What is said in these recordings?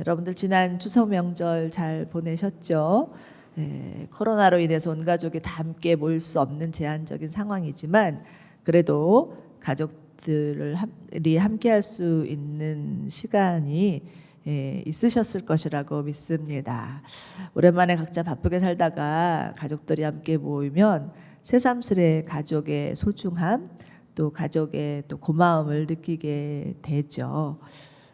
여러분들 지난 추석 명절 잘 보내셨죠? 코로나로 인해서 온 가족이 다 함께 모일 수 없는 제한적인 상황이지만 그래도 가족들이 함께 할 수 있는 시간이 있으셨을 것이라고 믿습니다. 오랜만에 각자 바쁘게 살다가 가족들이 함께 모이면 새삼스레 가족의 소중함, 또 가족의 또 고마움을 느끼게 되죠.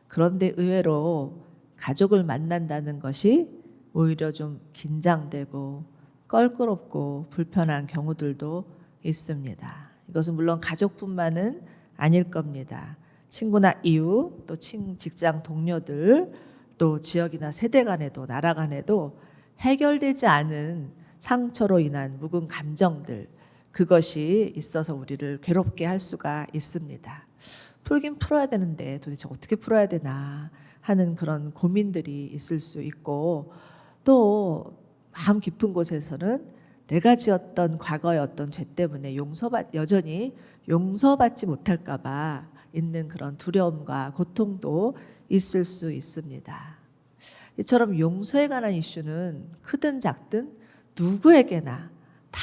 그런데 의외로 가족을 만난다는 것이 오히려 좀 긴장되고 껄끄럽고 불편한 경우들도 있습니다. 이것은 물론 가족뿐만은 아닐 겁니다. 친구나 이웃, 또 직장 동료들, 또 지역이나 세대 간에도 나라 간에도 해결되지 않은 상처로 인한 묵은 감정들, 그것이 있어서 우리를 괴롭게 할 수가 있습니다. 풀긴 풀어야 되는데 도대체 어떻게 풀어야 되나 하는 그런 고민들이 있을 수 있고, 또 마음 깊은 곳에서는 내가 지었던 과거의 어떤 죄 때문에 여전히 용서받지 못할까 봐 있는 그런 두려움과 고통도 있을 수 있습니다. 이처럼 용서에 관한 이슈는 크든 작든 누구에게나 다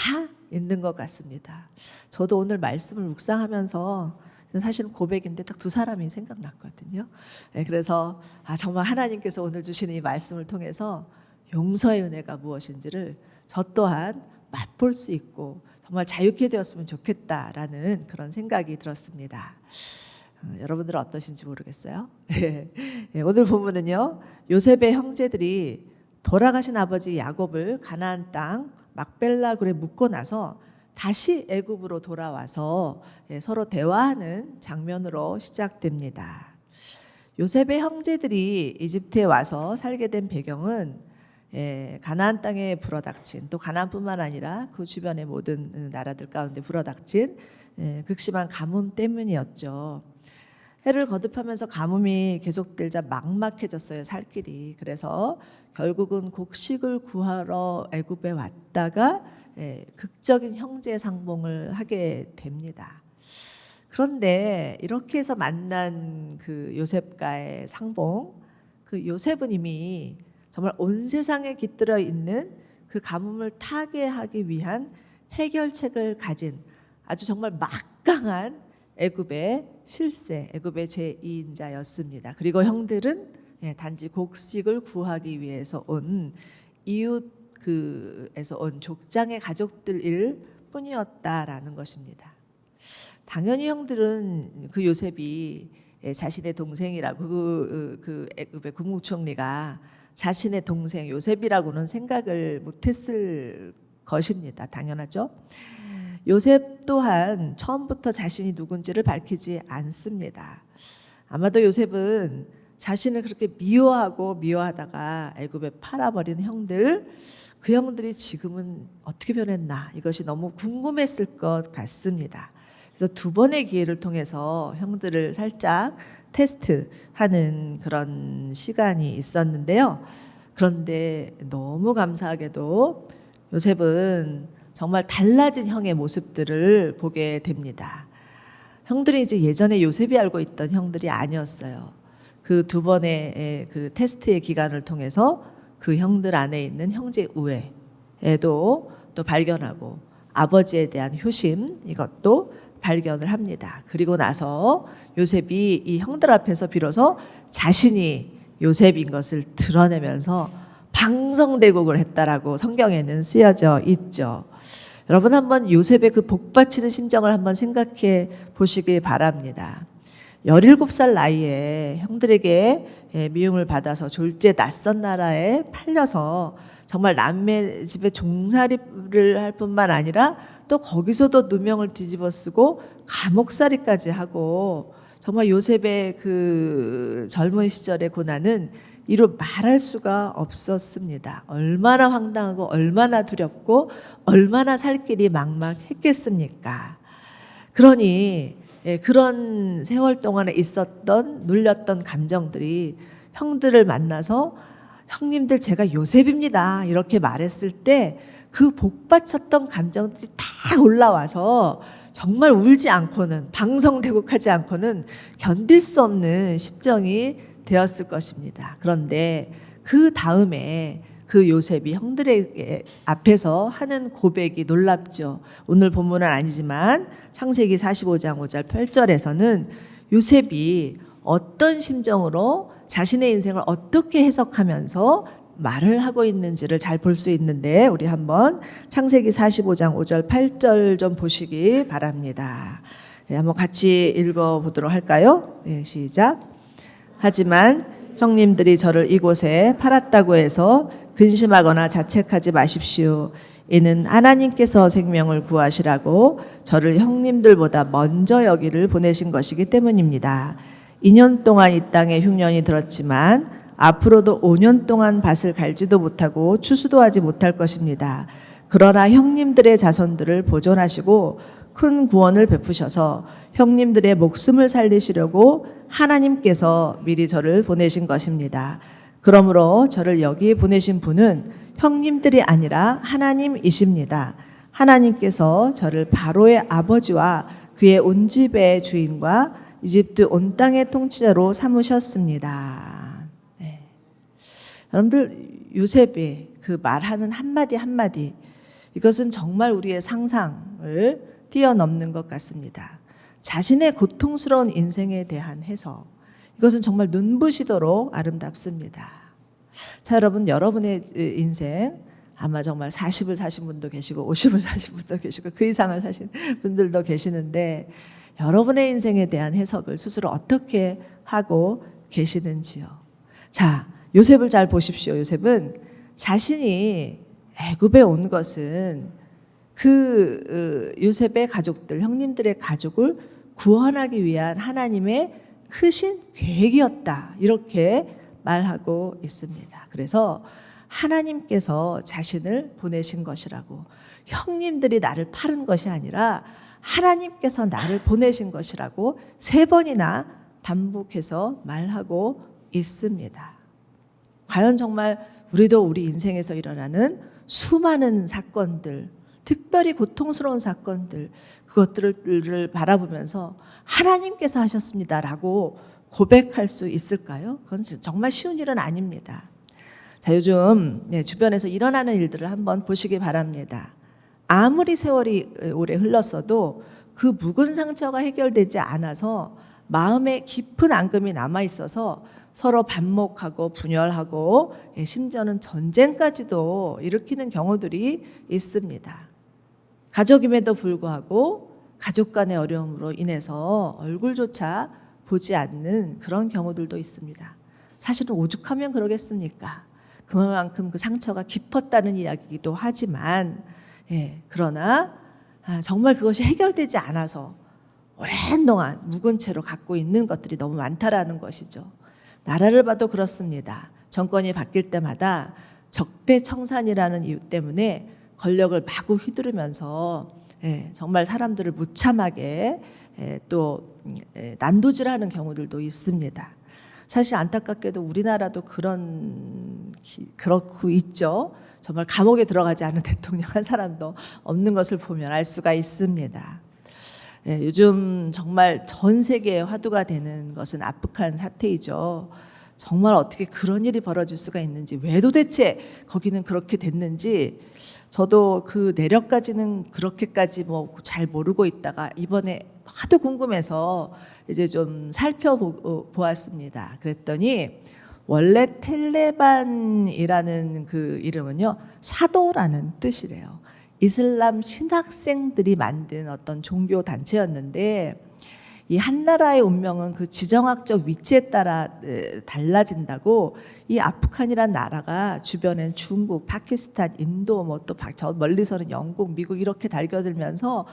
있는 것 같습니다. 저도 오늘 말씀을 묵상하면서 사실은 고백인데 딱 두 사람이 생각났거든요. 그래서 정말 하나님께서 오늘 주시는 이 말씀을 통해서 용서의 은혜가 무엇인지를 저 또한 맛볼 수 있고 정말 자유케 되었으면 좋겠다라는 그런 생각이 들었습니다. 여러분들은 어떠신지 모르겠어요. 오늘 본문은요, 요셉의 형제들이 돌아가신 아버지 야곱을 가나안 땅 막벨라 굴에 묻고 나서 다시 애굽으로 돌아와서 서로 대화하는 장면으로 시작됩니다. 요셉의 형제들이 이집트에 와서 살게 된 배경은 가나안 땅에 불어닥친, 또 가나안뿐만 아니라 그 주변의 모든 나라들 가운데 불어닥친 극심한 가뭄 때문이었죠. 해를 거듭하면서 가뭄이 계속되자 막막해졌어요, 살 길이. 그래서 결국은 곡식을 구하러 애굽에 왔다가 극적인 형제 상봉을 하게 됩니다. 그런데 이렇게 해서 만난 그 요셉과의 상봉, 그 요셉은 이미 정말 온 세상에 깃들어 있는 그 가뭄을 타개하기 위한 해결책을 가진 아주 정말 막강한 애굽의 실세, 애굽의 제2인자였습니다. 그리고 형들은 단지 곡식을 구하기 위해서 온 이웃에서 온 족장의 가족들일 뿐이었다라는 것입니다. 당연히 형들은 그 요셉이 자신의 동생이라고 그 애굽의 국무총리가 자신의 동생 요셉이라고는 생각을 못했을 것입니다. 당연하죠. 요셉 또한 처음부터 자신이 누군지를 밝히지 않습니다. 아마도 요셉은 자신을 그렇게 미워하다가 애굽에 팔아버린 형들, 그 형들이 지금은 어떻게 변했나, 이것이 너무 궁금했을 것 같습니다. 그래서 두 번의 기회를 통해서 형들을 살짝 테스트하는 그런 시간이 있었는데요. 그런데 너무 감사하게도 요셉은 정말 달라진 형의 모습들을 보게 됩니다. 형들이 이제 예전에 요셉이 알고 있던 형들이 아니었어요. 그 두 번의 그 테스트의 기간을 통해서 그 형들 안에 있는 형제 우애에도 또 발견하고 아버지에 대한 효심, 이것도 발견을 합니다. 그리고 나서 요셉이 이 형들 앞에서 비로소 자신이 요셉인 것을 드러내면서 방성대국을 했다라고 성경에는 쓰여져 있죠. 여러분 한번 요셉의 그 복받치는 심정을 한번 생각해 보시기 바랍니다. 17살 나이에 형들에게 미움을 받아서 졸지에 낯선 나라에 팔려서 정말 남의 집에 종살이를 할 뿐만 아니라 또 거기서도 누명을 뒤집어 쓰고 감옥살이까지 하고, 정말 요셉의 그 젊은 시절의 고난은 이루 말할 수가 없었습니다. 얼마나 황당하고 얼마나 두렵고 얼마나 살 길이 막막했겠습니까? 그러니 그런 세월 동안에 있었던 눌렸던 감정들이 형들을 만나서 형님들 제가 요셉입니다 이렇게 말했을 때 그 복받쳤던 감정들이 다 올라와서 정말 울지 않고는, 방성대국하지 않고는 견딜 수 없는 심정이 되었을 것입니다. 그런데 그 다음에 그 요셉이 형들에게 앞에서 하는 고백이 놀랍죠. 오늘 본문은 아니지만 창세기 45장 5절 8절에서는 요셉이 어떤 심정으로 자신의 인생을 어떻게 해석하면서 말을 하고 있는지를 잘 볼 수 있는데, 우리 한번 창세기 45장 5절 8절 좀 보시기 바랍니다. 한번 같이 읽어보도록 할까요? 시작. 하지만 형님들이 저를 이곳에 팔았다고 해서 근심하거나 자책하지 마십시오. 이는 하나님께서 생명을 구하시라고 저를 형님들보다 먼저 여기를 보내신 것이기 때문입니다. 2년 동안 이 땅에 흉년이 들었지만 앞으로도 5년 동안 밭을 갈지도 못하고 추수도 하지 못할 것입니다. 그러나 형님들의 자손들을 보존하시고 큰 구원을 베푸셔서 형님들의 목숨을 살리시려고 하나님께서 미리 저를 보내신 것입니다. 그러므로 저를 여기 보내신 분은 형님들이 아니라 하나님이십니다. 하나님께서 저를 바로의 아버지와 그의 온 집의 주인과 이집트 온 땅의 통치자로 삼으셨습니다. 네. 여러분들, 요셉이 그 말하는 한마디 한마디, 이것은 정말 우리의 상상을 뛰어넘는 것 같습니다. 자신의 고통스러운 인생에 대한 해석, 이것은 정말 눈부시도록 아름답습니다. 자, 여러분, 여러분의 인생 아마 정말 40을 사신 분도 계시고 50을 사신 분도 계시고 그 이상을 사신 분들도 계시는데, 여러분의 인생에 대한 해석을 스스로 어떻게 하고 계시는지요. 자, 요셉을 잘 보십시오. 요셉은 자신이 애굽에 온 것은 그 요셉의 가족들, 형님들의 가족을 구원하기 위한 하나님의 크신 계획이었다, 이렇게 말하고 있습니다. 그래서 하나님께서 자신을 보내신 것이라고, 형님들이 나를 팔은 것이 아니라 하나님께서 나를 보내신 것이라고 3번이나 반복해서 말하고 있습니다. 과연 정말 우리도 우리 인생에서 일어나는 수많은 사건들, 특별히 고통스러운 사건들, 그것들을 바라보면서 하나님께서 하셨습니다라고 고백할 수 있을까요? 그건 정말 쉬운 일은 아닙니다. 자, 요즘 주변에서 일어나는 일들을 한번 보시기 바랍니다. 아무리 세월이 오래 흘렀어도 그 묵은 상처가 해결되지 않아서 마음에 깊은 앙금이 남아있어서 서로 반목하고 분열하고 심지어는 전쟁까지도 일으키는 경우들이 있습니다. 가족임에도 불구하고 가족 간의 어려움으로 인해서 얼굴조차 보지 않는 그런 경우들도 있습니다. 사실은 오죽하면 그러겠습니까? 그만큼 그 상처가 깊었다는 이야기이기도 하지만, 그러나 정말 그것이 해결되지 않아서 오랜 동안 묵은 채로 갖고 있는 것들이 너무 많다라는 것이죠. 나라를 봐도 그렇습니다. 정권이 바뀔 때마다 적폐청산이라는 이유 때문에 권력을 마구 휘두르면서 정말 사람들을 무참하게 또 난도질하는 경우들도 있습니다. 사실 안타깝게도 우리나라도 그렇고 있죠. 정말 감옥에 들어가지 않은 대통령 한 사람도 없는 것을 보면 알 수가 있습니다. 요즘 정말 전 세계에 화두가 되는 것은 아프간 사태이죠. 정말 어떻게 그런 일이 벌어질 수가 있는지, 왜 도대체 거기는 그렇게 됐는지 저도 그 내력까지는 그렇게까지 잘 모르고 있다가 이번에 하도 궁금해서 이제 좀 살펴보았습니다. 그랬더니 원래 텔레반이라는 그 이름은요, 사도라는 뜻이래요. 이슬람 신학생들이 만든 어떤 종교 단체였는데, 이 한 나라의 운명은 그 지정학적 위치에 따라 달라진다고, 이 아프간이란 나라가 주변엔 중국, 파키스탄, 인도, 또 저 멀리서는 영국, 미국 이렇게 달겨들면서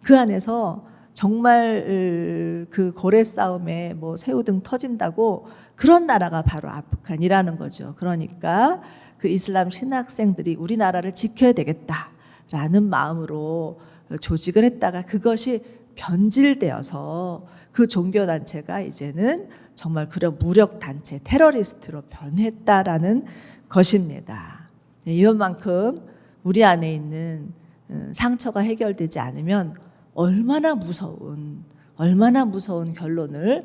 그 안에서 정말 그 고래 싸움에 새우등 터진다고, 그런 나라가 바로 아프간이라는 거죠. 그러니까 그 이슬람 신학생들이 우리나라를 지켜야 되겠다라는 마음으로 조직을 했다가 그것이 변질되어서 그 종교단체가 이제는 정말 그런 무력단체, 테러리스트로 변했다라는 것입니다. 이것만큼 우리 안에 있는 상처가 해결되지 않으면 얼마나 무서운 얼마나 무서운 결론을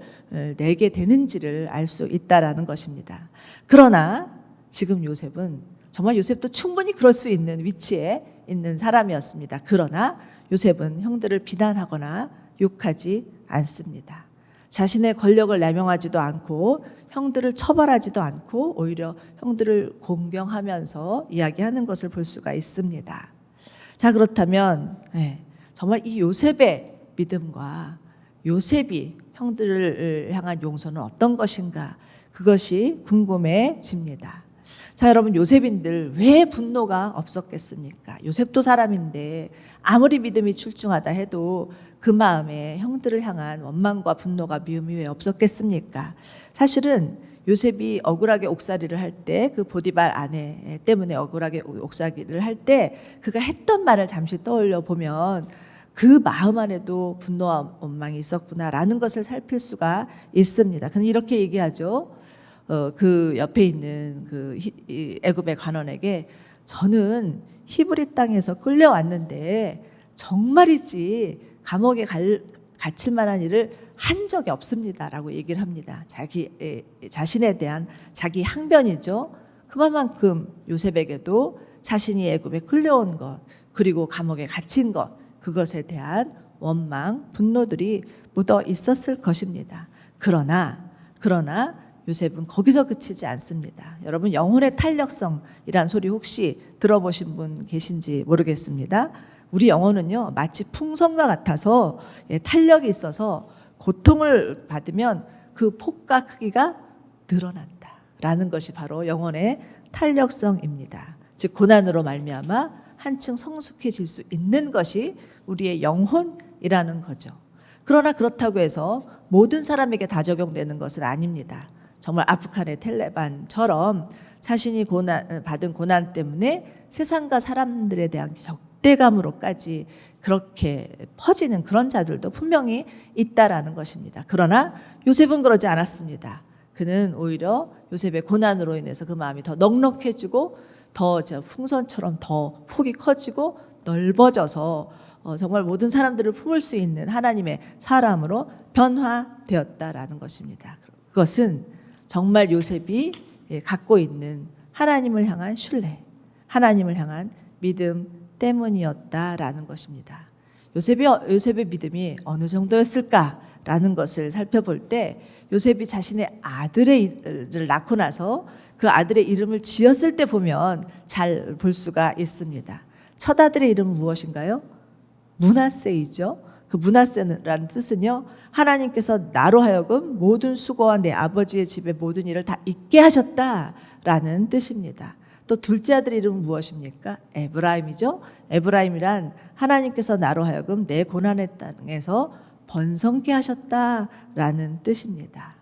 내게 되는지를 알 수 있다라는 것입니다. 그러나 지금 요셉은 정말 요셉도 충분히 그럴 수 있는 위치에 있는 사람이었습니다. 그러나 요셉은 형들을 비난하거나 욕하지 않습니다. 자신의 권력을 남용하지도 않고 형들을 처벌하지도 않고 오히려 형들을 공경하면서 이야기하는 것을 볼 수가 있습니다. 자, 그렇다면 정말 이 요셉의 믿음과 요셉이 형들을 향한 용서는 어떤 것인가, 그것이 궁금해집니다. 자, 여러분, 요셉인들 왜 분노가 없었겠습니까? 요셉도 사람인데 아무리 믿음이 출중하다 해도 그 마음에 형들을 향한 원망과 분노가 미움이 왜 없었겠습니까? 사실은 요셉이 억울하게 옥살이를 할 때, 그 보디발 아내 때문에 억울하게 옥살이를 할 때 그가 했던 말을 잠시 떠올려 보면 그 마음 안에도 분노와 원망이 있었구나라는 것을 살필 수가 있습니다. 그는 이렇게 얘기하죠. 그 옆에 있는 그 애굽의 관원에게 저는 히브리 땅에서 끌려왔는데 정말이지 감옥에 갇힐 만한 일을 한 적이 없습니다라고 얘기를 합니다. 자신에 대한 자기 항변이죠. 그만큼 요셉에게도 자신이 애굽에 끌려온 것, 그리고 감옥에 갇힌 것, 그것에 대한 원망, 분노들이 묻어 있었을 것입니다. 그러나 요셉은 거기서 그치지 않습니다. 여러분, 영혼의 탄력성이란 소리 혹시 들어보신 분 계신지 모르겠습니다. 우리 영혼은요, 마치 풍선과 같아서 탄력이 있어서 고통을 받으면 그 폭과 크기가 늘어난다라는 것이 바로 영혼의 탄력성입니다. 즉 고난으로 말미암아 한층 성숙해질 수 있는 것이 우리의 영혼이라는 거죠. 그러나 그렇다고 해서 모든 사람에게 다 적용되는 것은 아닙니다. 정말 아프간의 텔레반처럼 자신이 받은 고난 때문에 세상과 사람들에 대한 적대감으로까지 그렇게 퍼지는 그런 자들도 분명히 있다라는 것입니다. 그러나 요셉은 그러지 않았습니다. 그는 오히려 요셉의 고난으로 인해서 그 마음이 더 넉넉해지고 더 풍선처럼 더 폭이 커지고 넓어져서 정말 모든 사람들을 품을 수 있는 하나님의 사람으로 변화되었다라는 것입니다. 그것은 정말 요셉이 갖고 있는 하나님을 향한 신뢰, 하나님을 향한 믿음 때문이었다라는 것입니다. 요셉의 믿음이 어느 정도였을까라는 것을 살펴볼 때 요셉이 자신의 아들을 낳고 나서 그 아들의 이름을 지었을 때 보면 잘 볼 수가 있습니다. 첫 아들의 이름은 무엇인가요? 므낫세이죠. 그 므낫세라는 뜻은요, 하나님께서 나로 하여금 모든 수고와 내 아버지의 집의 모든 일을 다 잊게 하셨다라는 뜻입니다. 또 둘째 아들의 이름은 무엇입니까? 에브라임이죠. 에브라임이란 하나님께서 나로 하여금 내 고난의 땅에서 번성케 하셨다라는 뜻입니다.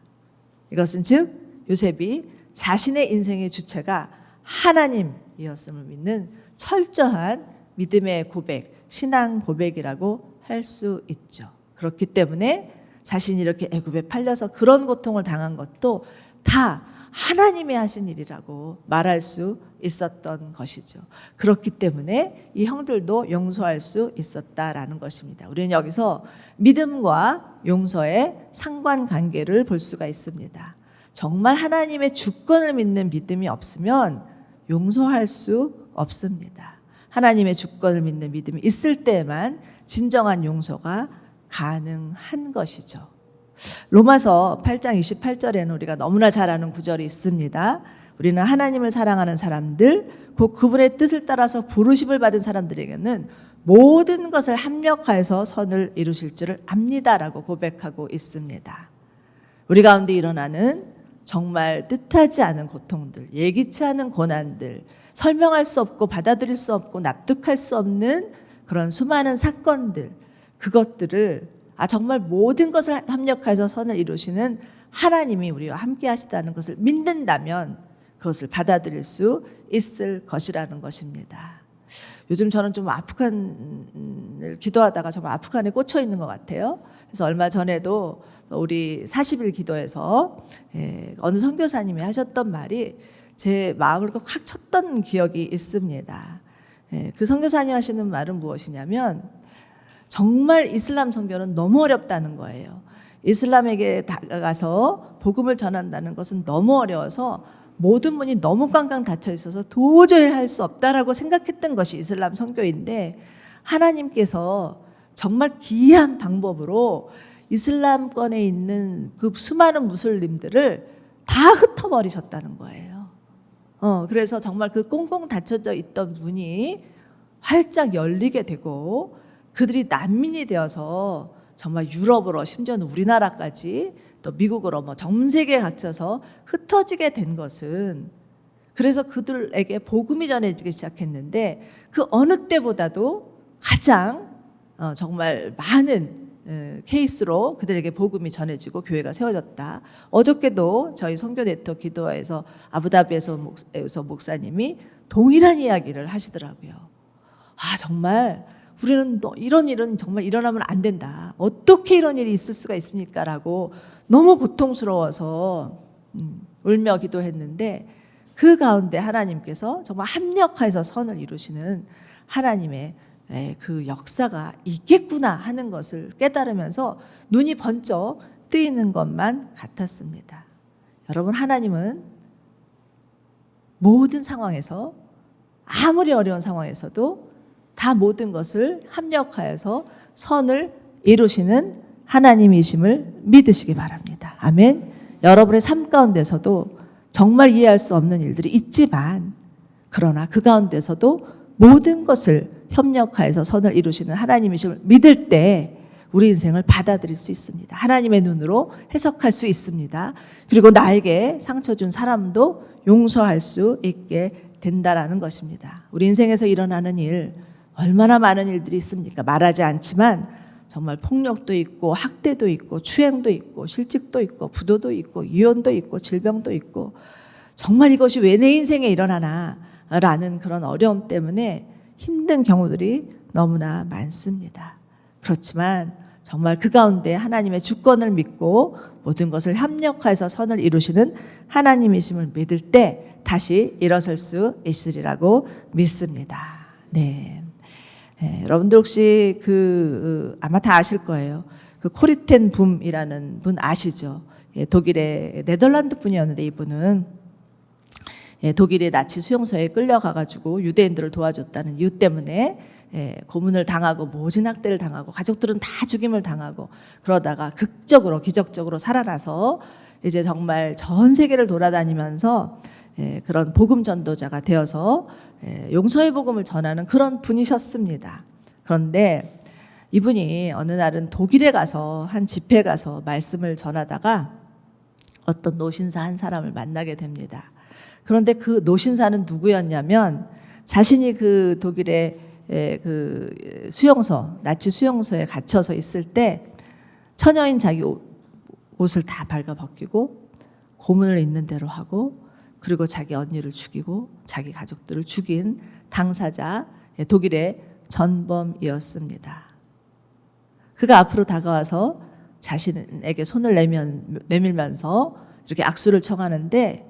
이것은 즉 요셉이 자신의 인생의 주체가 하나님이었음을 믿는 철저한 믿음의 고백, 신앙 고백이라고 할 수 있죠. 그렇기 때문에 자신이 이렇게 애굽에 팔려서 그런 고통을 당한 것도 다 하나님이 하신 일이라고 말할 수 있었던 것이죠. 그렇기 때문에 이 형들도 용서할 수 있었다라는 것입니다. 우리는 여기서 믿음과 용서의 상관관계를 볼 수가 있습니다. 정말 하나님의 주권을 믿는 믿음이 없으면 용서할 수 없습니다. 하나님의 주권을 믿는 믿음이 있을 때만 진정한 용서가 가능한 것이죠. 로마서 8장 28절에는 우리가 너무나 잘 아는 구절이 있습니다. 우리는 하나님을 사랑하는 사람들, 곧 그분의 뜻을 따라서 부르심을 받은 사람들에게는 모든 것을 합력하여서 선을 이루실 줄을 압니다라고 고백하고 있습니다. 우리 가운데 일어나는 정말 뜻하지 않은 고통들, 예기치 않은 고난들, 설명할 수 없고 받아들일 수 없고 납득할 수 없는 그런 수많은 사건들, 그것들을 정말 모든 것을 합력해서 선을 이루시는 하나님이 우리와 함께 하시다는 것을 믿는다면 그것을 받아들일 수 있을 것입니다. 요즘 저는 좀 아프간을 기도하다가 정말 아프간에 꽂혀 있는 것 같아요. 그래서 얼마 전에도 우리 40일 기도에서 어느 선교사님이 하셨던 말이 제 마음을 확 쳤던 기억이 있습니다. 그 선교사님 하시는 말은 무엇이냐면 정말 이슬람 선교는 너무 어렵다는 거예요. 이슬람에게 다가가서 복음을 전한다는 것은 너무 어려워서 모든 문이 너무 꽝꽝 닫혀 있어서 도저히 할 수 없다라고 생각했던 것이 이슬람 선교인데, 하나님께서 정말 기이한 방법으로 이슬람권에 있는 그 수많은 무슬림들을 다 흩어버리셨다는 거예요. 그래서 정말 그 꽁꽁 닫혀져 있던 문이 활짝 열리게 되고, 그들이 난민이 되어서 정말 유럽으로, 심지어는 우리나라까지, 또 미국으로 전 세계에 갇혀서 흩어지게 된 것은, 그래서 그들에게 복음이 전해지기 시작했는데, 그 어느 때보다도 가장 정말 많은 케이스로 그들에게 복음이 전해지고 교회가 세워졌다. 어저께도 저희 선교 네트워크 기도회에서 아부다비에서 목사님이 동일한 이야기를 하시더라고요. 정말 우리는 이런 일은 정말 일어나면 안 된다. 어떻게 이런 일이 있을 수가 있습니까? 라고 너무 고통스러워서 울며 기도했는데, 그 가운데 하나님께서 정말 합력하여서 선을 이루시는 하나님의 그 역사가 있겠구나 하는 것을 깨달으면서 눈이 번쩍 뜨이는 것만 같았습니다. 여러분, 하나님은 모든 상황에서, 아무리 어려운 상황에서도 다 모든 것을 합력하여서 선을 이루시는 하나님이심을 믿으시기 바랍니다. 아멘. 여러분의 삶 가운데서도 정말 이해할 수 없는 일들이 있지만, 그러나 그 가운데서도 모든 것을 협력하여서 선을 이루시는 하나님이심을 믿을 때 우리 인생을 받아들일 수 있습니다. 하나님의 눈으로 해석할 수 있습니다. 그리고 나에게 상처 준 사람도 용서할 수 있게 된다라는 것입니다. 우리 인생에서 일어나는 일, 얼마나 많은 일들이 있습니까? 말하지 않지만 정말 폭력도 있고, 학대도 있고, 추행도 있고, 실직도 있고, 부도도 있고, 이혼도 있고, 질병도 있고, 정말 이것이 왜 내 인생에 일어나나 라는 그런 어려움 때문에 힘든 경우들이 너무나 많습니다. 그렇지만 정말 그 가운데 하나님의 주권을 믿고 모든 것을 합력하여서 선을 이루시는 하나님이심을 믿을 때 다시 일어설 수 있으리라고 믿습니다. 네. 여러분들 혹시 아마 다 아실 거예요. 그 코리텐 붐이라는 분 아시죠? 독일의 네덜란드 분이었는데, 이분은 독일의 나치 수용소에 끌려가가지고 유대인들을 도와줬다는 이유 때문에 고문을 당하고 모진 학대를 당하고 가족들은 다 죽임을 당하고, 그러다가 극적으로 기적적으로 살아나서 이제 정말 전 세계를 돌아다니면서 그런 복음 전도자가 되어서 용서의 복음을 전하는 그런 분이셨습니다. 그런데 이분이 어느 날은 독일에 가서 한 집회에 가서 말씀을 전하다가 어떤 노신사 한 사람을 만나게 됩니다. 그런데 그 노신사는 누구였냐면, 자신이 그 독일의 그 수용소, 나치 수용소에 갇혀서 있을 때 처녀인 자기 옷을 다 발가벗기고 고문을 있는 대로 하고, 그리고 자기 언니를 죽이고 자기 가족들을 죽인 당사자, 독일의 전범이었습니다. 그가 앞으로 다가와서 자신에게 손을 내밀면서 이렇게 악수를 청하는데,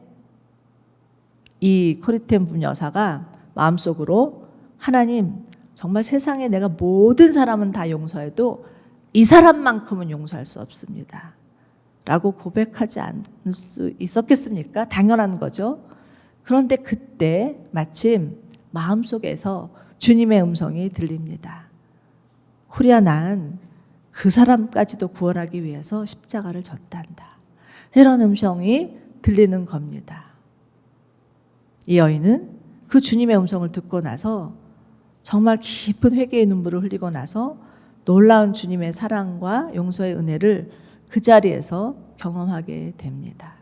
이 코리텐 분 여사가 마음속으로, 하나님, 정말 세상에 내가 모든 사람은 다 용서해도 이 사람만큼은 용서할 수 없습니다 라고 고백하지 않을 수 있었겠습니까? 당연한 거죠. 그런데 그때 마침 마음속에서 주님의 음성이 들립니다. 코리아, 난 그 사람까지도 구원하기 위해서 십자가를 졌단다. 이런 음성이 들리는 겁니다. 이 여인은 그 주님의 음성을 듣고 나서 정말 깊은 회개의 눈물을 흘리고 나서 놀라운 주님의 사랑과 용서의 은혜를 그 자리에서 경험하게 됩니다.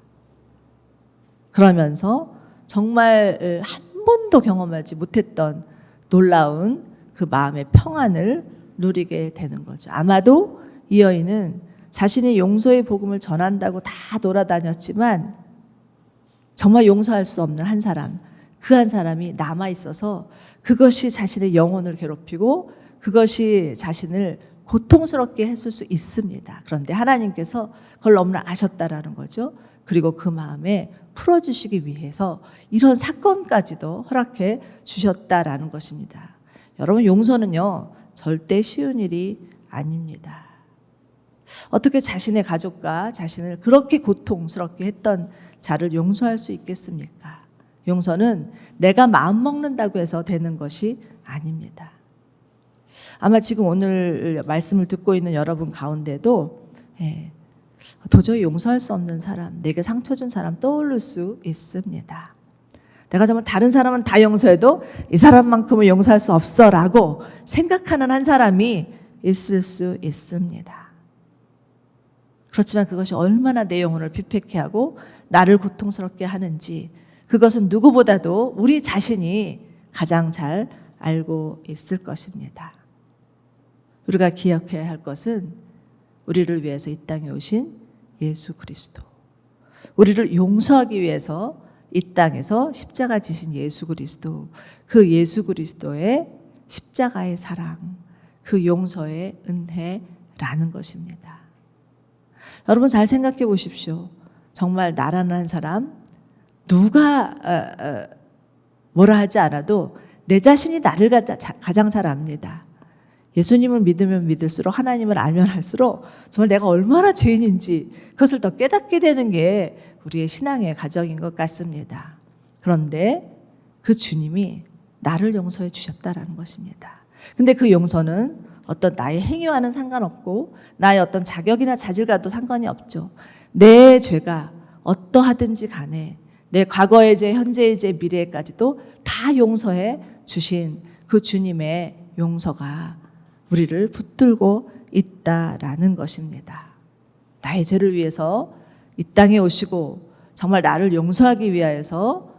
그러면서 정말 한 번도 경험하지 못했던 놀라운 그 마음의 평안을 누리게 되는 거죠. 아마도 이 여인은 자신이 용서의 복음을 전한다고 다 돌아다녔지만 정말 용서할 수 없는 한 사람, 그 한 사람이 남아있어서 그것이 자신의 영혼을 괴롭히고 그것이 자신을 고통스럽게 했을 수 있습니다. 그런데 하나님께서 그걸 너무나 아셨다라는 거죠. 그리고 그 마음에 풀어주시기 위해서 이런 사건까지도 허락해 주셨다라는 것입니다. 여러분, 용서는요, 절대 쉬운 일이 아닙니다. 어떻게 자신의 가족과 자신을 그렇게 고통스럽게 했던 자를 용서할 수 있겠습니까? 용서는 내가 마음 먹는다고 해서 되는 것이 아닙니다. 아마 지금 오늘 말씀을 듣고 있는 여러분 가운데도 도저히 용서할 수 없는 사람, 내게 상처 준 사람 떠오를 수 있습니다. 내가 정말 다른 사람은 다 용서해도 이 사람만큼은 용서할 수 없어라고 생각하는 한 사람이 있을 수 있습니다. 그렇지만 그것이 얼마나 내 영혼을 피폐케 하고 나를 고통스럽게 하는지 그것은 누구보다도 우리 자신이 가장 잘 알고 있을 것입니다. 우리가 기억해야 할 것은 우리를 위해서 이 땅에 오신 예수 그리스도, 우리를 용서하기 위해서 이 땅에서 십자가 지신 예수 그리스도, 그 예수 그리스도의 십자가의 사랑, 그 용서의 은혜라는 것입니다. 여러분 잘 생각해 보십시오. 정말 나라는 한 사람, 누가 뭐라 하지 않아도 내 자신이 나를 가장 잘 압니다. 예수님을 믿으면 믿을수록, 하나님을 알면 할수록 정말 내가 얼마나 죄인인지 그것을 더 깨닫게 되는 게 우리의 신앙의 과정인 것 같습니다. 그런데 그 주님이 나를 용서해 주셨다라는 것입니다. 근데 그 용서는 어떤 나의 행위와는 상관없고 나의 어떤 자격이나 자질과도 상관이 없죠. 내 죄가 어떠하든지 간에 내 과거의 죄, 현재의 죄, 미래까지도 다 용서해 주신 그 주님의 용서가 우리를 붙들고 있다라는 것입니다. 나의 죄를 위해서 이 땅에 오시고 정말 나를 용서하기 위하여서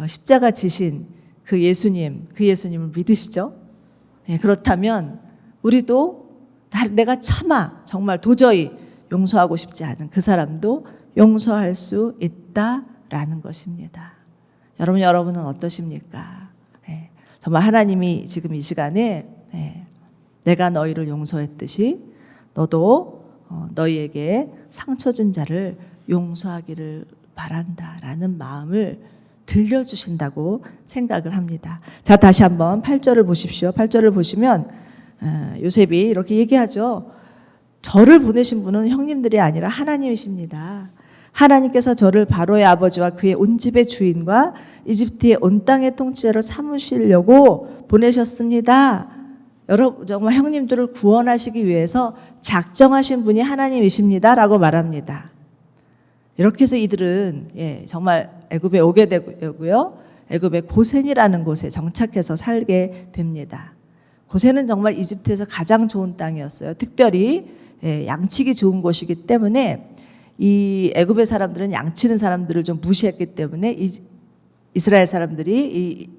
십자가 지신 그 예수님을 믿으시죠? 그렇다면 우리도 내가 차마 정말 도저히 용서하고 싶지 않은 그 사람도 용서할 수 있다라는 것입니다. 여러분은 어떠십니까? 정말 하나님이 지금 이 시간에 내가 너희를 용서했듯이 너도 너희에게 상처 준 자를 용서하기를 바란다라는 마음을 들려주신다고 생각을 합니다. 자, 다시 한번 8절을 보십시오. 8절을 보시면 요셉이 이렇게 얘기하죠. 저를 보내신 분은 형님들이 아니라 하나님이십니다. 하나님께서 저를 바로의 아버지와 그의 온 집의 주인과 이집트의 온 땅의 통치자로 삼으시려고 보내셨습니다. 여러분 정말 형님들을 구원하시기 위해서 작정하신 분이 하나님이십니다 라고 말합니다. 이렇게 해서 이들은 정말 애굽에 오게 되고요. 애굽의 고센이라는 곳에 정착해서 살게 됩니다. 고센은 정말 이집트에서 가장 좋은 땅이었어요. 특별히 양치기 좋은 곳이기 때문에 이 애굽의 사람들은 양치는 사람들을 좀 무시했기 때문에 이스라엘 사람들이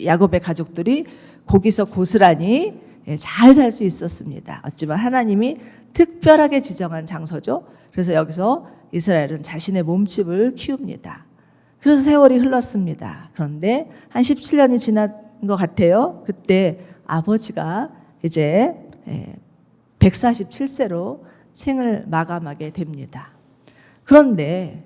야곱의 가족들이 거기서 고스란히 잘 살 수 있었습니다. 어찌보면 하나님이 특별하게 지정한 장소죠. 그래서 여기서 이스라엘은 자신의 몸집을 키웁니다. 그래서 세월이 흘렀습니다. 그런데 한 17년이 지난 것 같아요. 그때 아버지가 이제 147세로 생을 마감하게 됩니다. 그런데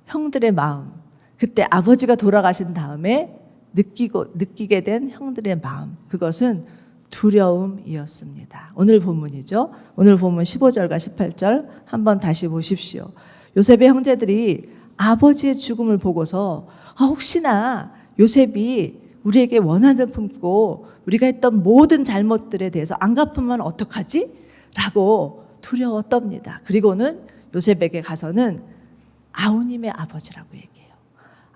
형들의 마음, 그때 아버지가 돌아가신 다음에 느끼게 된 형들의 마음, 그것은 두려움이었습니다. 오늘 본문이죠. 오늘 본문 15절과 18절 한번 다시 보십시오. 요셉의 형제들이 아버지의 죽음을 보고서 혹시나 요셉이 우리에게 원한을 품고 우리가 했던 모든 잘못들에 대해서 안 갚으면 어떡하지? 라고 두려워 떱니다. 그리고는 요셉에게 가서는 아우님의 아버지라고 얘기해요.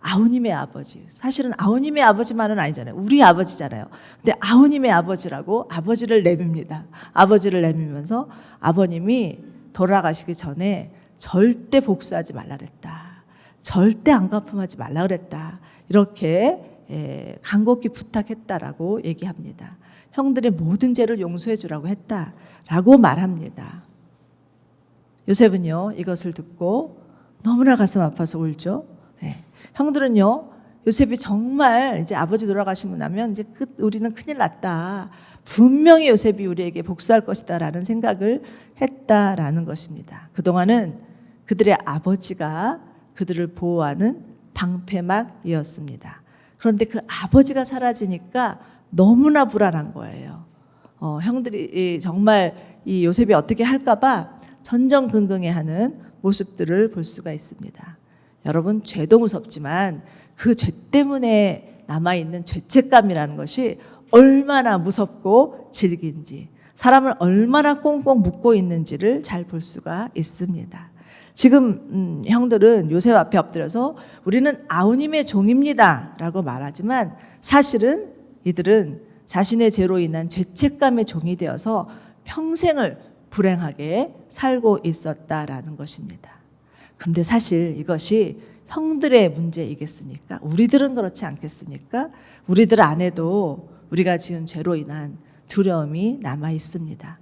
아우님의 아버지. 사실은 아우님의 아버지만은 아니잖아요. 우리 아버지잖아요. 근데 아우님의 아버지라고 아버지를 내밉니다. 아버지를 내밀면서 아버님이 돌아가시기 전에 절대 복수하지 말라 그랬다. 절대 안 갚음하지 말라 그랬다. 이렇게 간곡히 부탁했다라고 얘기합니다. 형들의 모든 죄를 용서해 주라고 했다라고 말합니다. 요셉은요, 이것을 듣고 너무나 가슴 아파서 울죠. 형들은요, 요셉이 정말 이제 아버지 돌아가시고 나면 이제 우리는 큰일 났다. 분명히 요셉이 우리에게 복수할 것이다라는 생각을 했다라는 것입니다. 그동안은 그들의 아버지가 그들을 보호하는 방패막이었습니다. 그런데 그 아버지가 사라지니까 너무나 불안한 거예요. 형들이 정말 이 요셉이 어떻게 할까봐 전전긍긍해하는 모습들을 볼 수가 있습니다. 여러분, 죄도 무섭지만 그 죄 때문에 남아있는 죄책감이라는 것이 얼마나 무섭고 질긴지, 사람을 얼마나 꽁꽁 묶고 있는지를 잘 볼 수가 있습니다. 지금 형들은 요셉 앞에 엎드려서 우리는 아우님의 종입니다 라고 말하지만 사실은 이들은 자신의 죄로 인한 죄책감의 종이 되어서 평생을 불행하게 살고 있었다라는 것입니다. 그런데 사실 이것이 형들의 문제이겠습니까? 우리들은 그렇지 않겠습니까? 우리들 안에도 우리가 지은 죄로 인한 두려움이 남아 있습니다.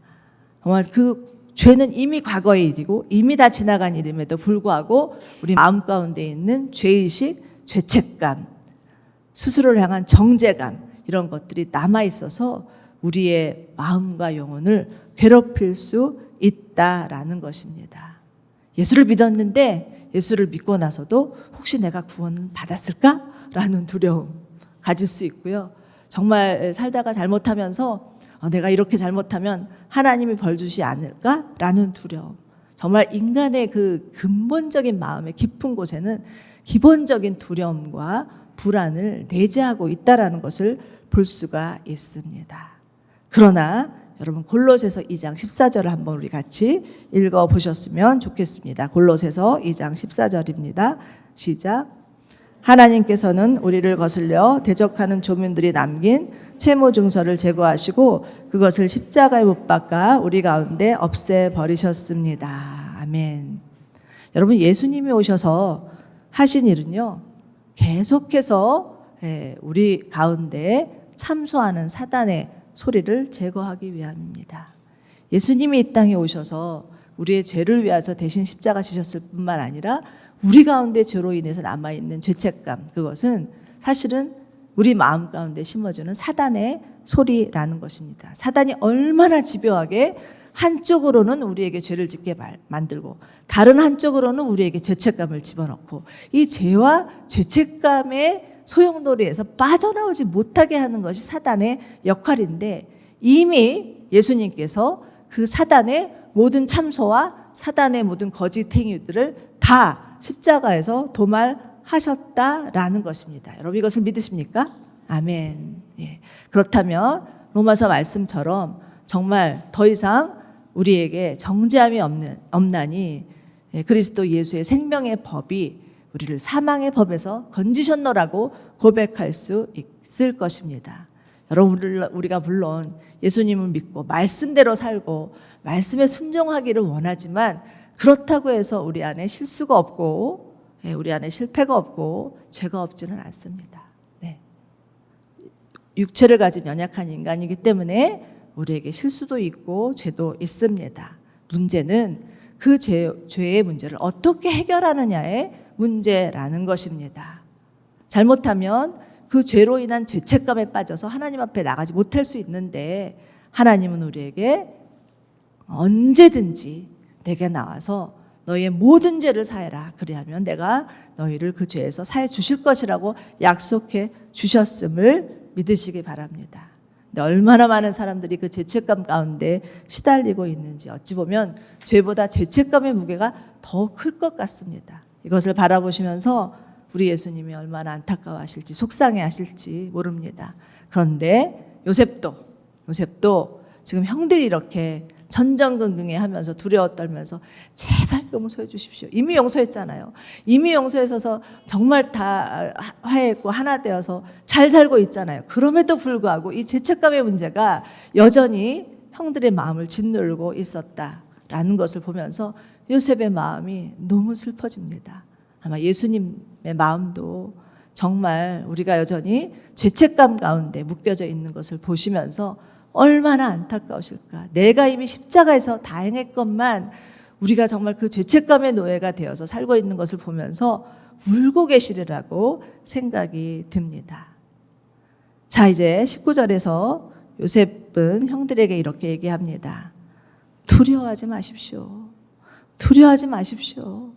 정말 그 죄는 이미 과거의 일이고 이미 다 지나간 일임에도 불구하고 우리 마음 가운데 있는 죄의식, 죄책감, 스스로를 향한 정죄감, 이런 것들이 남아 있어서 우리의 마음과 영혼을 괴롭힐 수 있다라는 것입니다. 예수를 믿었는데 예수를 믿고 나서도 혹시 내가 구원 받았을까? 라는 두려움 가질 수 있고요. 정말 살다가 잘못하면서 내가 이렇게 잘못하면 하나님이 벌 주시 않을까? 라는 두려움. 정말 인간의 그 근본적인 마음의 깊은 곳에는 기본적인 두려움과 불안을 내재하고 있다는 것을 볼 수가 있습니다. 그러나 여러분, 골로새서 2장 14절을 한번 우리 같이 읽어보셨으면 좋겠습니다. 골로새서 2장 14절입니다. 시작. 하나님께서는 우리를 거슬려 대적하는 조문들이 남긴 채무 증서를 제거하시고 그것을 십자가에 못 박아 우리 가운데 없애버리셨습니다. 아멘. 여러분, 예수님이 오셔서 하신 일은요, 계속해서 우리 가운데 참소하는 사단의 소리를 제거하기 위함입니다. 예수님이 이 땅에 오셔서 우리의 죄를 위해서 대신 십자가 지셨을 뿐만 아니라 우리 가운데 죄로 인해서 남아있는 죄책감, 그것은 사실은 우리 마음 가운데 심어주는 사단의 소리라는 것입니다. 사단이 얼마나 집요하게 한쪽으로는 우리에게 죄를 짓게 만들고 다른 한쪽으로는 우리에게 죄책감을 집어넣고 이 죄와 죄책감의 소용돌이에서 빠져나오지 못하게 하는 것이 사단의 역할인데, 이미 예수님께서 그 사단의 모든 참소와 사단의 모든 거짓 행위들을 다 십자가에서 도말하셨다라는 것입니다. 여러분, 이것을 믿으십니까? 아멘. 예. 그렇다면 로마서 말씀처럼 정말 더 이상 우리에게 정죄함이 없나니 그리스도 예수의 생명의 법이 우리를 사망의 법에서 건지셨노라고 고백할 수 있을 것입니다. 여러분, 우리가 물론 예수님을 믿고 말씀대로 살고 말씀에 순종하기를 원하지만 그렇다고 해서 우리 안에 실수가 없고 우리 안에 실패가 없고 죄가 없지는 않습니다. 네. 육체를 가진 연약한 인간이기 때문에 우리에게 실수도 있고 죄도 있습니다. 문제는 그 죄의 문제를 어떻게 해결하느냐의 문제라는 것입니다. 잘못하면 그 죄로 인한 죄책감에 빠져서 하나님 앞에 나가지 못할 수 있는데, 하나님은 우리에게 언제든지 내게 나와서 너희의 모든 죄를 사해라, 그리하면 내가 너희를 그 죄에서 사해 주실 것이라고 약속해 주셨음을 믿으시기 바랍니다. 근데 얼마나 많은 사람들이 그 죄책감 가운데 시달리고 있는지, 어찌 보면 죄보다 죄책감의 무게가 더 클 것 같습니다. 이것을 바라보시면서 우리 예수님이 얼마나 안타까워하실지 속상해하실지 모릅니다. 그런데 요셉도 지금 형들이 이렇게 전전긍긍해 하면서 두려워 떨면서 제발 용서해 주십시오. 이미 용서했잖아요. 이미 용서해서 정말 다 화해했고 하나 되어서 잘 살고 있잖아요. 그럼에도 불구하고 이 죄책감의 문제가 여전히 형들의 마음을 짓누르고 있었다라는 것을 보면서 요셉의 마음이 너무 슬퍼집니다. 아마 예수님의 마음도 정말 우리가 여전히 죄책감 가운데 묶여져 있는 것을 보시면서 얼마나 안타까우실까. 내가 이미 십자가에서 다 행했건만 우리가 정말 그 죄책감의 노예가 되어서 살고 있는 것을 보면서 울고 계시리라고 생각이 듭니다. 자, 이제 19절에서 요셉은 형들에게 이렇게 얘기합니다. 두려워하지 마십시오. 두려워하지 마십시오.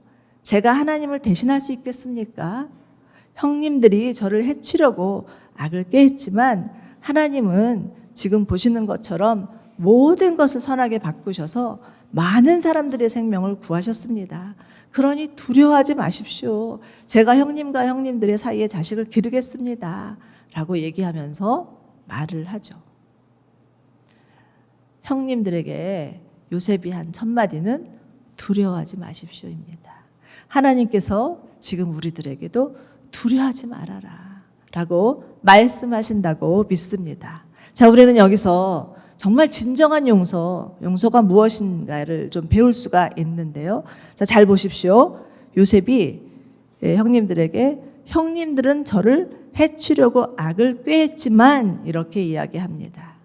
제가 하나님을 대신할 수 있겠습니까? 형님들이 저를 해치려고 악을 꾀했지만 하나님은 지금 보시는 것처럼 모든 것을 선하게 바꾸셔서 많은 사람들의 생명을 구하셨습니다. 그러니 두려워하지 마십시오. 제가 형님과 형님들의 사이에 자식을 기르겠습니다. 라고 얘기하면서 말을 하죠. 형님들에게 요셉이 한 첫 마디는 두려워하지 마십시오입니다. 하나님께서 지금 우리들에게도 두려워하지 말아라 라고 말씀하신다고 믿습니다. 자, 우리는 여기서 정말 진정한 용서가 무엇인가를 좀 배울 수가 있는데요. 자, 잘 보십시오. 요셉이 형님들에게 형님들은 저를 해치려고 악을 꾀했지만 이렇게 이야기합니다.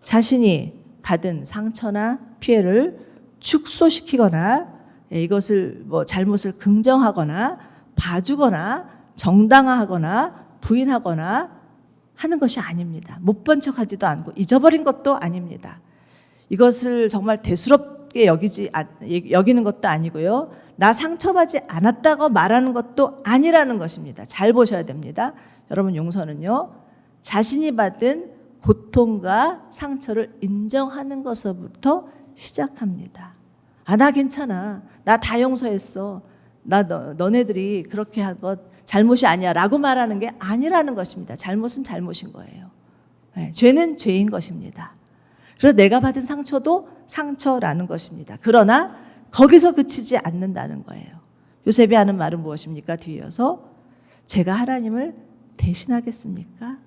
자신이 받은 상처나 피해를 축소시키거나 이것을 잘못을 긍정하거나 봐주거나 정당화하거나 부인하거나 하는 것이 아닙니다. 못 본 척하지도 않고 잊어버린 것도 아닙니다. 이것을 정말 대수롭게 여기는 것도 아니고요. 나 상처받지 않았다고 말하는 것도 아니라는 것입니다. 잘 보셔야 됩니다. 여러분, 용서는요, 자신이 받은 고통과 상처를 인정하는 것부터 시작합니다. 나 괜찮아. 나 다 용서했어. 너네들이 그렇게 한 것 잘못이 아니야 라고 말하는 게 아니라는 것입니다. 잘못은 잘못인 거예요. 네, 죄는 죄인 것입니다. 그래서 내가 받은 상처도 상처라는 것입니다. 그러나 거기서 그치지 않는다는 거예요. 요셉이 하는 말은 무엇입니까? 뒤이어서 제가 하나님을 대신하겠습니까?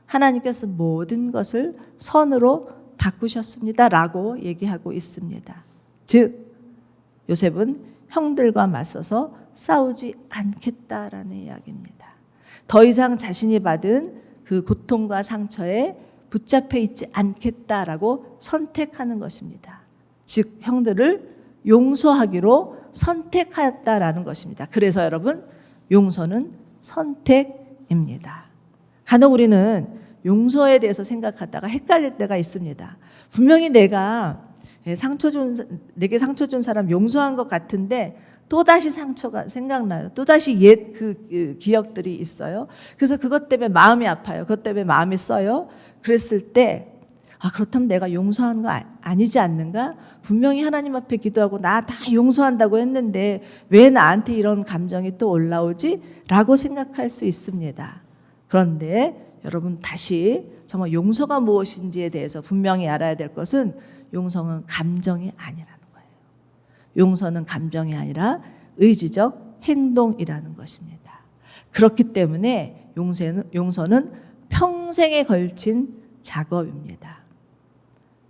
하나님께서 모든 것을 선으로 바꾸셨습니다 라고 얘기하고 있습니다. 즉 요셉은 형들과 맞서서 싸우지 않겠다라는 이야기입니다. 더 이상 자신이 받은 그 고통과 상처에 붙잡혀 있지 않겠다라고 선택하는 것입니다. 즉 형들을 용서하기로 선택하였다라는 것입니다. 그래서 여러분, 용서는 선택입니다. 간혹 우리는 용서에 대해서 생각하다가 헷갈릴 때가 있습니다. 분명히 내게 상처 준 사람 용서한 것 같은데 또다시 상처가 생각나요. 또다시 옛 그 기억들이 있어요. 그래서 그것 때문에 마음이 아파요. 그것 때문에 마음이 써요. 그랬을 때 그렇다면 내가 용서한 거 아니지 않는가? 분명히 하나님 앞에 기도하고 나 다 용서한다고 했는데 왜 나한테 이런 감정이 또 올라오지? 라고 생각할 수 있습니다. 그런데 여러분, 다시 정말 용서가 무엇인지에 대해서 분명히 알아야 될 것은 용서는 감정이 아니라는 거예요. 용서는 감정이 아니라 의지적 행동이라는 것입니다. 그렇기 때문에 용서는 평생에 걸친 작업입니다.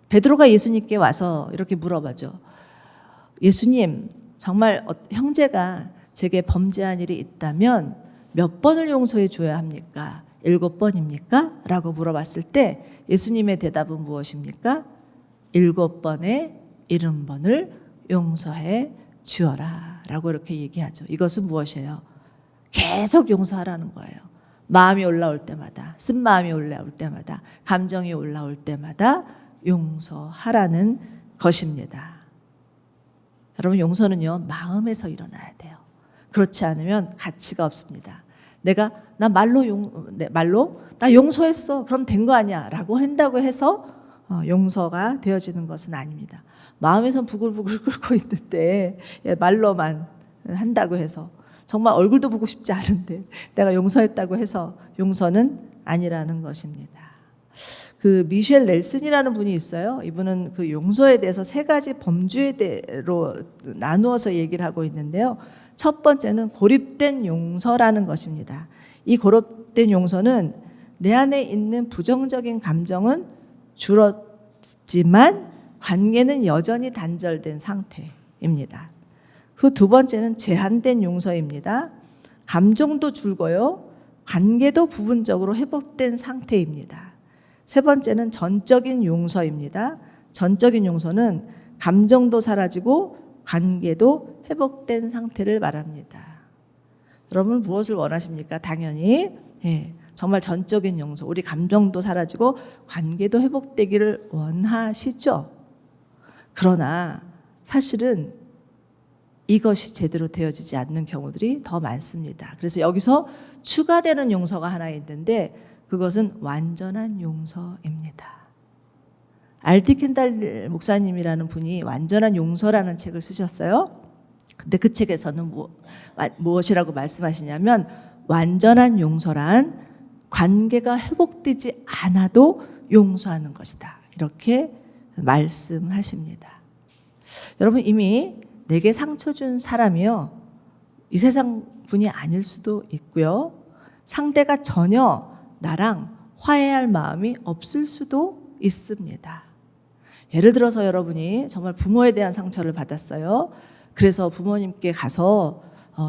베드로가 예수님께 와서 이렇게 물어봐죠. 예수님, 정말 형제가 제게 범죄한 일이 있다면 몇 번을 용서해 줘야 합니까? 7번입니까? 라고 물어봤을 때 예수님의 대답은 무엇입니까? 7번에 70번을 용서해 주어라 라고 이렇게 얘기하죠. 이것은 무엇이에요? 계속 용서하라는 거예요. 마음이 올라올 때마다, 쓴마음이 올라올 때마다, 감정이 올라올 때마다 용서하라는 것입니다. 여러분, 용서는요, 마음에서 일어나야 돼요. 그렇지 않으면 가치가 없습니다. 나 말로 나 용서했어. 그럼 된 거 아니야 라고 한다고 해서 용서가 되어지는 것은 아닙니다. 마음에선 부글부글 끓고 있는데 말로만 한다고 해서 정말 얼굴도 보고 싶지 않은데 내가 용서했다고 해서 용서는 아니라는 것입니다. 그 미셸 넬슨이라는 분이 있어요. 이분은 그 용서에 대해서 3가지 범주로 나누어서 얘기를 하고 있는데요. 첫 번째는 고립된 용서라는 것입니다. 이 고립된 용서는 내 안에 있는 부정적인 감정은 줄었지만 관계는 여전히 단절된 상태입니다. 그 두 번째는 제한된 용서입니다. 감정도 줄고요. 관계도 부분적으로 회복된 상태입니다. 세 번째는 전적인 용서입니다. 전적인 용서는 감정도 사라지고 관계도 회복된 상태를 말합니다. 여러분, 무엇을 원하십니까? 당연히 정말 전적인 용서, 우리 감정도 사라지고 관계도 회복되기를 원하시죠. 그러나 사실은 이것이 제대로 되어지지 않는 경우들이 더 많습니다. 그래서 여기서 추가되는 용서가 하나 있는데 그것은 완전한 용서입니다. R.T. 켄달 목사님이라는 분이 완전한 용서라는 책을 쓰셨어요. 근데 그 책에서는 무엇이라고 말씀하시냐면 완전한 용서란 관계가 회복되지 않아도 용서하는 것이다. 이렇게 말씀하십니다. 여러분 이미 내게 상처 준 사람이요. 이 세상 분이 아닐 수도 있고요. 상대가 전혀 나랑 화해할 마음이 없을 수도 있습니다. 예를 들어서 여러분이 정말 부모에 대한 상처를 받았어요. 그래서 부모님께 가서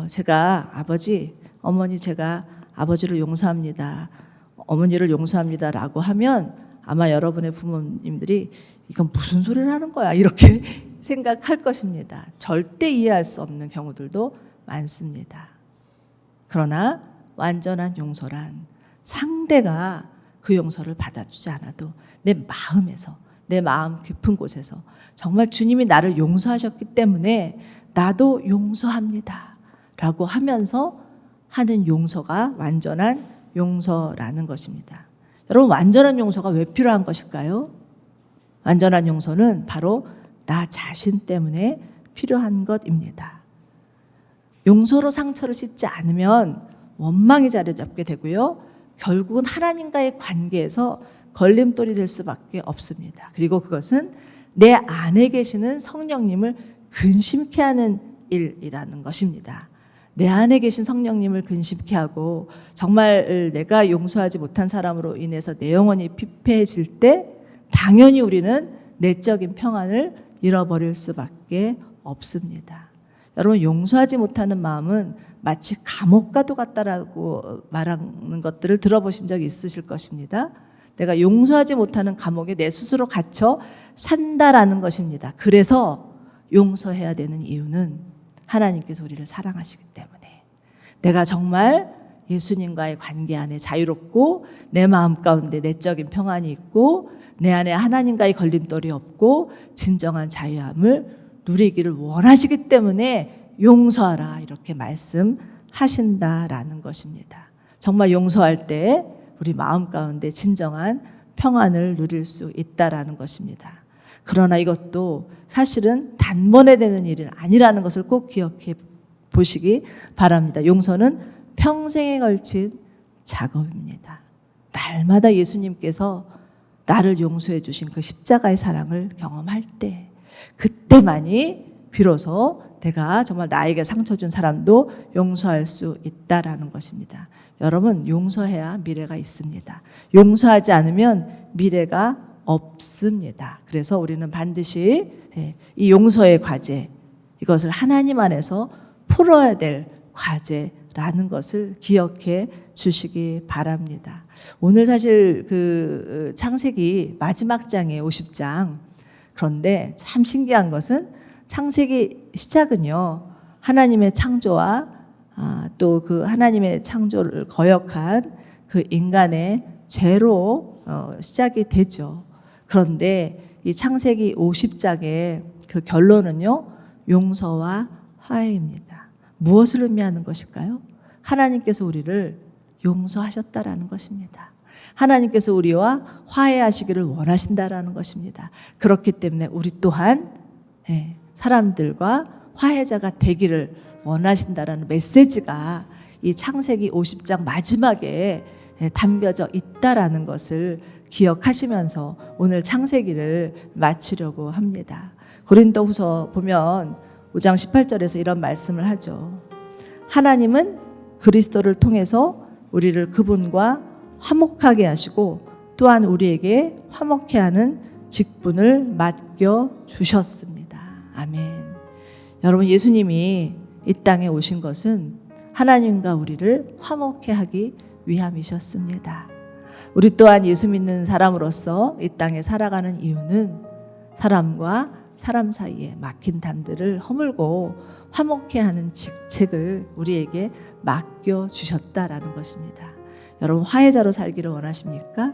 제가 아버지, 어머니 제가 아버지를 용서합니다. 어머니를 용서합니다. 라고 하면 아마 여러분의 부모님들이 이건 무슨 소리를 하는 거야 이렇게 생각할 것입니다. 절대 이해할 수 없는 경우들도 많습니다. 그러나 완전한 용서란 상대가 그 용서를 받아주지 않아도 내 마음에서 내 마음 깊은 곳에서 정말 주님이 나를 용서하셨기 때문에 나도 용서합니다 라고 하면서 하는 용서가 완전한 용서라는 것입니다. 여러분 완전한 용서가 왜 필요한 것일까요? 완전한 용서는 바로 나 자신 때문에 필요한 것입니다. 용서로 상처를 씻지 않으면 원망이 자리 잡게 되고요. 결국은 하나님과의 관계에서 걸림돌이 될 수밖에 없습니다. 그리고 그것은 내 안에 계시는 성령님을 근심케 하는 일이라는 것입니다. 내 안에 계신 성령님을 근심케 하고 정말 내가 용서하지 못한 사람으로 인해서 내 영혼이 피폐해질 때 당연히 우리는 내적인 평안을 잃어버릴 수밖에 없습니다. 여러분 용서하지 못하는 마음은 마치 감옥과도 같다라고 말하는 것들을 들어보신 적이 있으실 것입니다. 내가 용서하지 못하는 감옥에 내 스스로 갇혀 산다라는 것입니다. 그래서 용서해야 되는 이유는 하나님께서 우리를 사랑하시기 때문에 내가 정말 예수님과의 관계 안에 자유롭고 내 마음 가운데 내적인 평안이 있고 내 안에 하나님과의 걸림돌이 없고 진정한 자유함을 누리기를 원하시기 때문에 용서하라 이렇게 말씀하신다라는 것입니다. 정말 용서할 때 우리 마음 가운데 진정한 평안을 누릴 수 있다라는 것입니다. 그러나 이것도 사실은 단번에 되는 일은 아니라는 것을 꼭 기억해 보시기 바랍니다. 용서는 평생에 걸친 작업입니다. 날마다 예수님께서 나를 용서해 주신 그 십자가의 사랑을 경험할 때 그때만이 비로소 내가 정말 나에게 상처 준 사람도 용서할 수 있다라는 것입니다. 여러분 용서해야 미래가 있습니다. 용서하지 않으면 미래가 없습니다. 그래서 우리는 반드시 이 용서의 과제 이것을 하나님 안에서 풀어야 될 과제라는 것을 기억해 주시기 바랍니다. 오늘 사실 그 창세기 마지막 장에 50장 그런데 참 신기한 것은 창세기 시작은요 하나님의 창조와 또 그 하나님의 창조를 거역한 그 인간의 죄로 시작이 되죠. 그런데 이 창세기 50장의 그 결론은요 용서와 화해입니다. 무엇을 의미하는 것일까요? 하나님께서 우리를 용서하셨다라는 것입니다. 하나님께서 우리와 화해하시기를 원하신다라는 것입니다. 그렇기 때문에 우리 또한 사람들과 화해자가 되기를 원하신다라는 메시지가 이 창세기 50장 마지막에 담겨져 있다라는 것을 기억하시면서 오늘 창세기를 마치려고 합니다. 고린도후서 보면 5장 18절에서 이런 말씀을 하죠. 하나님은 그리스도를 통해서 우리를 그분과 화목하게 하시고 또한 우리에게 화목해 하는 직분을 맡겨 주셨습니다. 아멘. 여러분 예수님이 이 땅에 오신 것은 하나님과 우리를 화목해 하기 위함이셨습니다. 우리 또한 예수 믿는 사람으로서 이 땅에 살아가는 이유는 사람과 사람 사이에 막힌 담들을 허물고 화목해 하는 직책을 우리에게 맡겨 주셨다라는 것입니다. 여러분 화해자로 살기를 원하십니까?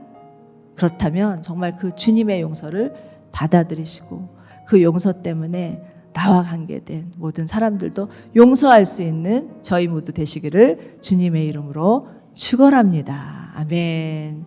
그렇다면 정말 그 주님의 용서를 받아들이시고 그 용서 때문에 나와 관계된 모든 사람들도 용서할 수 있는 저희 모두 되시기를 주님의 이름으로 축원합니다. 아멘.